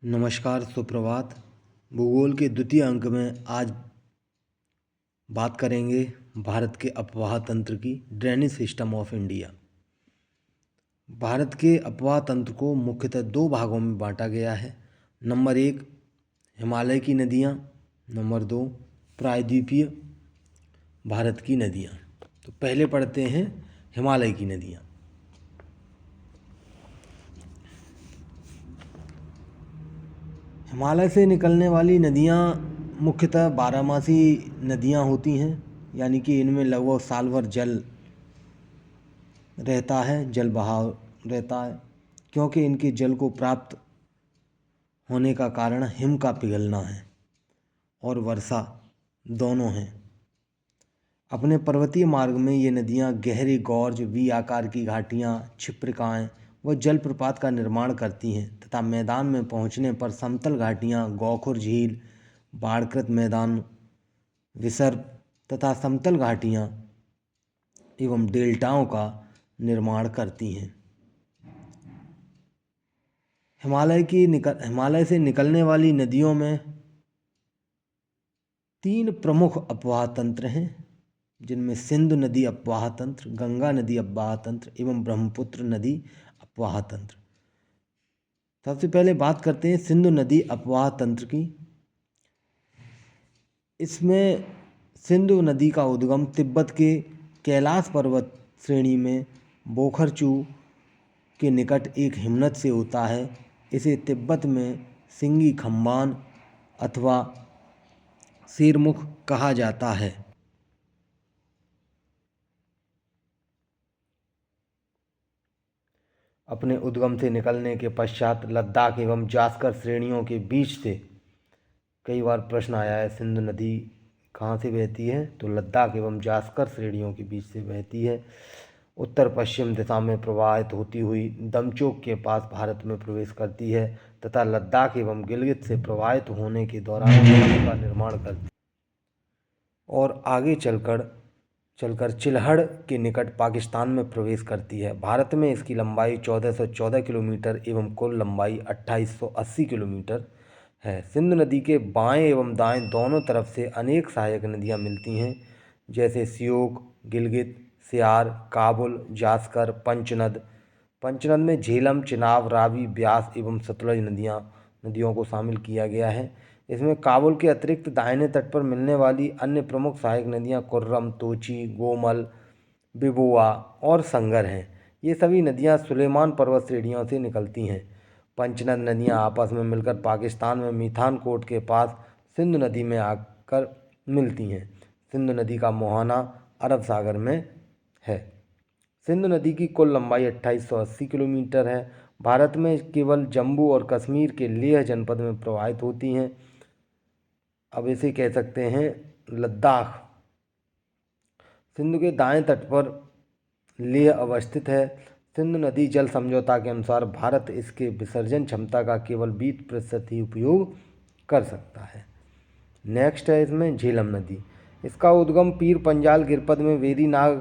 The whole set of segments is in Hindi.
नमस्कार, सुप्रभात। भूगोल के द्वितीय अंक में आज बात करेंगे भारत के अपवाह तंत्र की, drainage system of India. Bharat के अपवाह तंत्र को मुख्यतः दो भागों में बांटा गया है। नंबर 1 हिमालय की नदियाँ, नंबर 2 प्रायद्वीपीय भारत की नदियाँ। तो पहले पढ़ते हैं हिमालय की नदियाँ। हिमालय से निकलने वाली नदियाँ मुख्यतः बारहमासी नदियाँ होती हैं, यानी कि इनमें लगभग साल भर जल रहता है, जल बहाव रहता है, क्योंकि इनके जल को प्राप्त होने का कारण हिम का पिघलना है और वर्षा दोनों हैं। अपने पर्वतीय मार्ग में ये नदियाँ गहरे गॉर्ज, वी आकार की घाटियाँ, क्षिप्रिकाएँ व जलप्रपात का निर्माण करती हैं तथा मैदान में पहुँचने पर समतल घाटियाँ, गौखुर झील, बाढ़कृत मैदान, विसर्प तथा समतल घाटियाँ एवं डेल्टाओं का निर्माण करती हैं। हिमालय से निकलने वाली नदियों में 3 प्रमुख अपवाह तंत्र हैं, जिनमें सिंधु नदी अपवाह तंत्र, गंगा नदी अपवाह तंत्र एवं ब्रह्मपुत्र नदी अपवाह तंत्र। सबसे पहले बात करते हैं सिंधु नदी अपवाह तंत्र की। इसमें सिंधु नदी का उद्गम तिब्बत के कैलाश पर्वत श्रेणी में बोखरचू के निकट एक हिमनद से होता है। इसे तिब्बत में सिंगी खम्बान अथवा सिरमुख कहा जाता है। अपने उद्गम से निकलने के पश्चात लद्दाख एवं जास्कर श्रेणियों के बीच से कई बार प्रश्न आया है, सिंधु नदी कहाँ से बहती है? तो लद्दाख एवं जास्कर श्रेणियों के बीच से बहती है। उत्तर पश्चिम दिशा में प्रवाहित होती हुई दमचोक के पास भारत में प्रवेश करती है तथा लद्दाख एवं गिलगित से प्रवाहित होने के दौरान झीलों का निर्माण करती है और आगे चलकर चिल्हड़ के निकट पाकिस्तान में प्रवेश करती है। भारत में इसकी लंबाई 1414 किलोमीटर एवं कुल लंबाई 2880 किलोमीटर है। सिंधु नदी के बाएं एवं दाएं दोनों तरफ से अनेक सहायक नदियां मिलती हैं, जैसे श्योक, गिलगित, सियार, काबुल, जास्कर, पंचनद में झेलम, चिनाब, रावी, ब्यास एवं सतलज नदियों को शामिल किया गया है। इसमें काबुल के अतिरिक्त दाहिने तट पर मिलने वाली अन्य प्रमुख सहायक नदियां कुर्रम, तोची, गोमल, बिबुआ और संगर हैं। ये सभी नदियां सुलेमान पर्वत श्रेणियों से निकलती हैं। पंचनद नदियां आपस में मिलकर पाकिस्तान में मिठानकोट के पास सिंधु नदी में आकर मिलती हैं। सिंधु नदी का मुहाना अरब सागर में है। सिंधु नदी की कुल लंबाई 2880 किलोमीटर है। भारत में केवल जम्मू और कश्मीर के लेह जनपद में प्रवाहित होती हैं। अब इसे कह सकते हैं लद्दाख। सिंधु के दाएं तट पर लेह अवस्थित है। सिंधु नदी जल समझौता के अनुसार भारत इसके विसर्जन क्षमता का केवल 20% ही उपयोग कर सकता है। नेक्स्ट है इसमें झेलम नदी। इसका उद्गम पीर पंजाल गिरपद में वेरीनाग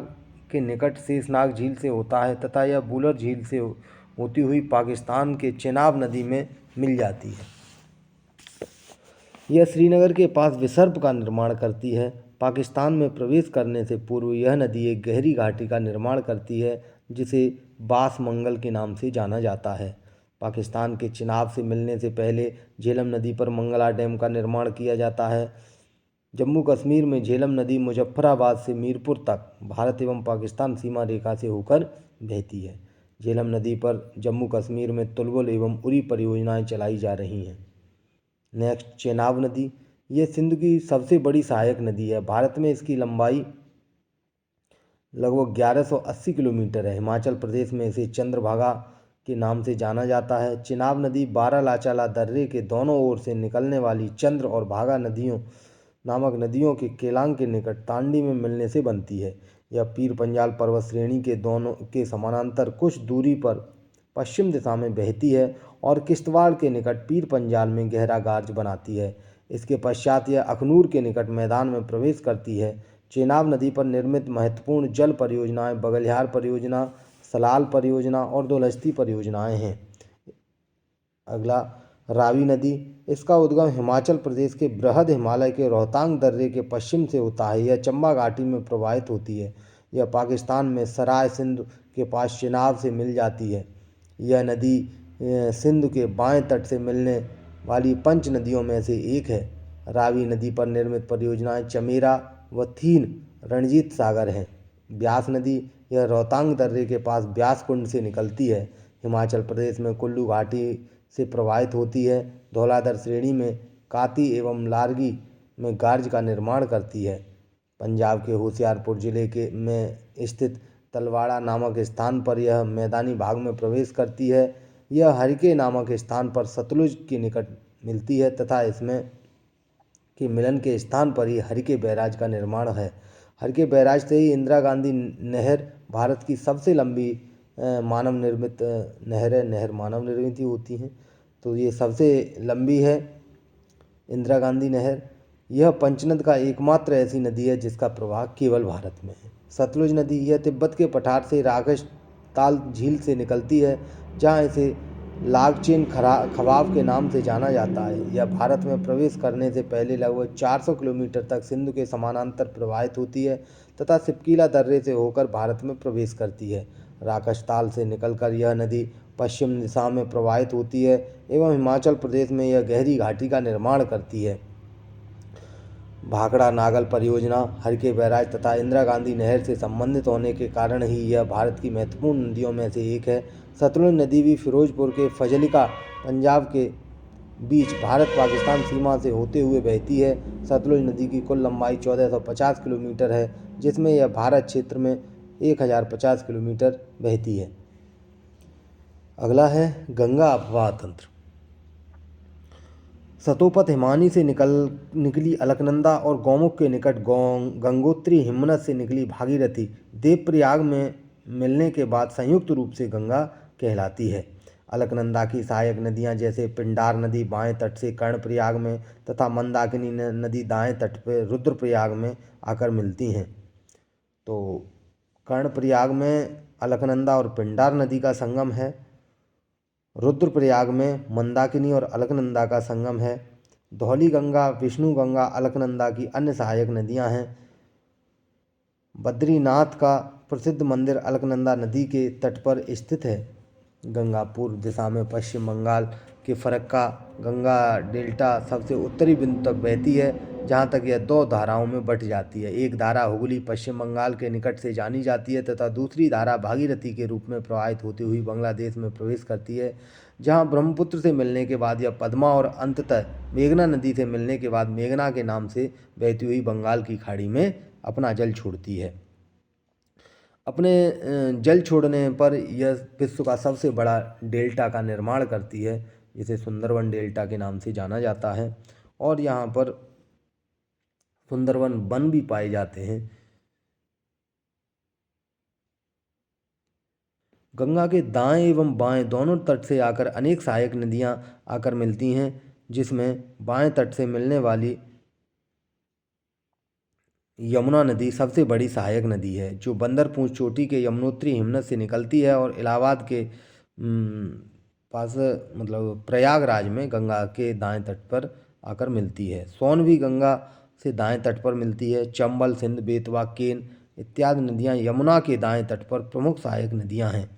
के निकट शेषनाग झील से होता है तथा यह बूलर झील से होती हुई पाकिस्तान के चेनाब नदी में मिल जाती है। यह श्रीनगर के पास विसर्प का निर्माण करती है। पाकिस्तान में प्रवेश करने से पूर्व यह नदी एक गहरी घाटी का निर्माण करती है, जिसे बासमंगल के नाम से जाना जाता है। पाकिस्तान के चिनाब से मिलने से पहले झेलम नदी पर मंगला डैम का निर्माण किया जाता है। जम्मू कश्मीर में झेलम नदी मुजफ्फराबाद से मीरपुर तक भारत एवं पाकिस्तान सीमा रेखा से होकर बहती है। झेलम नदी पर जम्मू कश्मीर में तुलबुल एवं उरी परियोजनाएं चलाई जा रही हैं। नेक्स्ट चेनाब नदी। ये सिंधु की सबसे बड़ी सहायक नदी है। भारत में इसकी लंबाई लगभग 1180 किलोमीटर है। हिमाचल प्रदेश में इसे चंद्रभागा के नाम से जाना जाता है। चेनाब नदी बारालाचाला दर्रे के दोनों ओर से निकलने वाली चंद्र और भागा नदियों नामक नदियों के केलांग के निकट तांडी में मिलने से बनती है। यह पीर पंजाल पर्वत श्रेणी के दोनों के समानांतर कुछ दूरी पर पश्चिम दिशा में बहती है और किश्तवाड़ के निकट पीर पंजाल में गहरा गार्ज बनाती है। इसके पश्चात यह अखनूर के निकट मैदान में प्रवेश करती है। चेनाब नदी पर निर्मित महत्वपूर्ण जल परियोजनाएं बगलिहार परियोजना, सलाल परियोजना और दुलहस्ती परियोजनाएं हैं। अगला रावी नदी, इसका उद्गम हिमाचल प्रदेश के बृहद हिमालय के रोहतांग दर्रे के पश्चिम से होता है। यह चंबा घाटी में प्रवाहित होती है। यह पाकिस्तान में सराय सिंध के पास चिनाब से मिल जाती है। यह नदी सिंध के बाएं तट से मिलने वाली पंच नदियों में से एक है। रावी नदी पर निर्मित परियोजनाएं चमेरा व थीन रणजीत सागर हैं। ब्यास नदी, यह रोहतांग दर्रे के पास ब्यास कुंड से निकलती है। हिमाचल प्रदेश में कुल्लू घाटी से प्रवाहित होती है। धौलाधर श्रेणी में काती एवं लारगी में गार्ज का निर्माण करती है। पंजाब के होशियारपुर जिले के में स्थित तलवाड़ा नामक स्थान पर यह मैदानी भाग में प्रवेश करती है। यह हरिके नामक स्थान पर सतलुज के निकट मिलती है तथा इसमें के मिलन के स्थान पर ही हरिके बैराज का निर्माण है। हरिके बैराज से ही इंदिरा गांधी नहर भारत की सबसे लंबी मानव निर्मित नहर है। नहर मानव निर्मित ही होती हैं, तो ये सबसे लंबी है इंदिरा गांधी नहर। यह पंचनद का एकमात्र ऐसी नदी है जिसका प्रवाह केवल भारत में है। सतलुज नदी, यह तिब्बत के पठार से राकेश ताल झील से निकलती है, जहाँ इसे लागचेन खवाब के नाम से जाना जाता है। यह भारत में प्रवेश करने से पहले लगभग 400 किलोमीटर तक सिंधु के समानांतर प्रवाहित होती है तथा सिपकीला दर्रे से होकर भारत में प्रवेश करती है। राकेश ताल से निकलकर यह नदी पश्चिम दिशा में प्रवाहित होती है एवं हिमाचल प्रदेश में यह गहरी घाटी का निर्माण करती है। भाखड़ा नागल परियोजना हरिके बैराज तथा इंदिरा गांधी नहर से संबंधित होने के कारण ही यह भारत की महत्वपूर्ण नदियों में से एक है। सतलुज नदी भी फिरोजपुर के फजलिका पंजाब के बीच भारत पाकिस्तान सीमा से होते हुए बहती है। सतलुज नदी की कुल लंबाई 1450 किलोमीटर है, जिसमें यह भारत क्षेत्र में 1050 किलोमीटर बहती है। अगला है गंगा अफवाह तंत्र। सतोपत हिमानी से निकली अलकनंदा और गौमुख के निकट गंगोत्री हिमनद से निकली भागीरथी देवप्रयाग में मिलने के बाद संयुक्त रूप से गंगा कहलाती है। अलकनंदा की सहायक नदियां जैसे पिंडार नदी बाएं तट से कर्णप्रयाग में तथा मंदाकिनी नदी दाएं तट पर रुद्रप्रयाग में आकर मिलती हैं। तो कर्णप्रयाग में अलकनंदा और पिंडार नदी का संगम है। रुद्रप्रयाग में मंदाकिनी और अलकनंदा का संगम है। धौली गंगा, विष्णु गंगा अलकनंदा की अन्य सहायक नदियां हैं। बद्रीनाथ का प्रसिद्ध मंदिर अलकनंदा नदी के तट पर स्थित है। गंगा पूर्व दिशा में पश्चिम बंगाल के फरक्का गंगा डेल्टा सबसे उत्तरी बिंदु तक बहती है, जहाँ तक यह दो धाराओं में बंट जाती है। एक धारा हुगली पश्चिम बंगाल के निकट से जानी जाती है तथा दूसरी धारा भागीरथी के रूप में प्रवाहित होती हुई बांग्लादेश में प्रवेश करती है, जहाँ ब्रह्मपुत्र से मिलने के बाद यह पद्मा और अंततः मेघना नदी से मिलने के बाद मेघना के नाम से बहती हुई बंगाल की खाड़ी में अपना जल छोड़ती है। अपने जल छोड़ने पर यह विश्व का सबसे बड़ा डेल्टा का निर्माण करती है, जिसे सुंदरवन डेल्टा के नाम से जाना जाता है। और यहाँ पर सुंदरवन वन भी पाए जाते हैं। गंगा के दाएं एवं बाएं दोनों तट से आकर अनेक सहायक नदियां आकर मिलती हैं, जिसमें बाएं तट से मिलने वाली यमुना नदी सबसे बड़ी सहायक नदी है, जो बंदरपूंछ चोटी के यमुनोत्री हिमनद से निकलती है और इलाहाबाद के पास मतलब प्रयागराज में गंगा के दाएं तट पर आकर मिलती है। सोन भी गंगा से दाएं तट पर मिलती है। चंबल, सिंध, बेतवा, केन इत्यादि नदियां यमुना के दाएं तट पर प्रमुख सहायक नदियां हैं।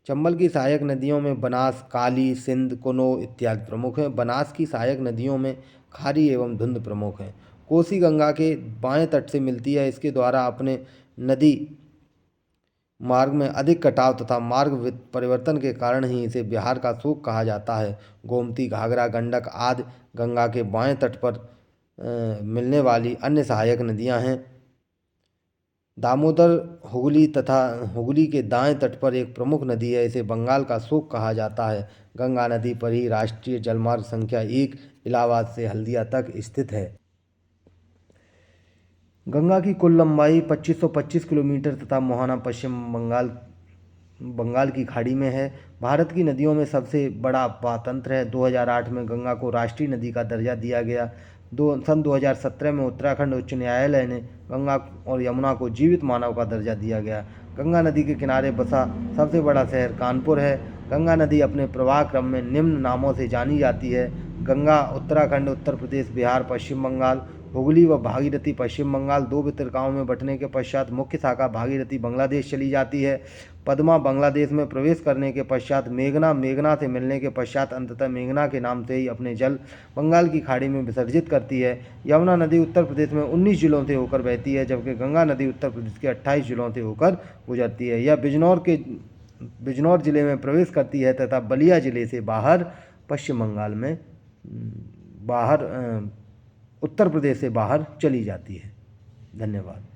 चंबल की सहायक नदियों में बनास, काली, सिंध, कुनो इत्यादि प्रमुख हैं। बनास की सहायक नदियों में खारी एवं धुंध प्रमुख हैं। कोसी गंगा के बाएं तट से मिलती है। इसके द्वारा अपने नदी मार्ग में अधिक कटाव तथा मार्ग परिवर्तन के कारण ही इसे बिहार का शोक कहा जाता है। गोमती, घाघरा, गंडक आदि गंगा के बाएं तट पर मिलने वाली अन्य सहायक नदियां हैं। दामोदर हुगली तथा हुगली के दाएं तट पर एक प्रमुख नदी है, इसे बंगाल का शोक कहा जाता है। गंगा नदी पर ही राष्ट्रीय जलमार्ग संख्या 1 इलाहाबाद से हल्दिया तक स्थित है। गंगा की कुल लंबाई 2525 किलोमीटर तथा मोहाना पश्चिम बंगाल की खाड़ी में है। भारत की नदियों में सबसे बड़ा अफवाह तंत्र है। 2008 में गंगा को राष्ट्रीय नदी का दर्जा दिया गया। सन 2017 में उत्तराखंड उच्च न्यायालय ने गंगा और यमुना को जीवित मानव का दर्जा दिया गया। गंगा नदी के किनारे बसा सबसे बड़ा शहर कानपुर है। गंगा नदी अपने प्रवाह क्रम में निम्न नामों से जानी जाती है। गंगा उत्तराखंड, उत्तर प्रदेश, बिहार, पश्चिम बंगाल, हुगली व भागीरथी पश्चिम बंगाल। 2 वितरकाओं में बंटने के पश्चात मुख्य शाखा भागीरथी बांग्लादेश चली जाती है। पद्मा बांग्लादेश में प्रवेश करने के पश्चात मेघना, मेघना से मिलने के पश्चात अंततः मेघना के नाम से ही अपने जल बंगाल की खाड़ी में विसर्जित करती है। यमुना नदी उत्तर प्रदेश में 19 जिलों से होकर बहती है, जबकि गंगा नदी उत्तर प्रदेश के 28 जिलों से होकर गुजरती है। यह बिजनौर जिले में प्रवेश करती है तथा बलिया जिले से बाहर पश्चिम बंगाल में उत्तर प्रदेश से बाहर चली जाती है। धन्यवाद।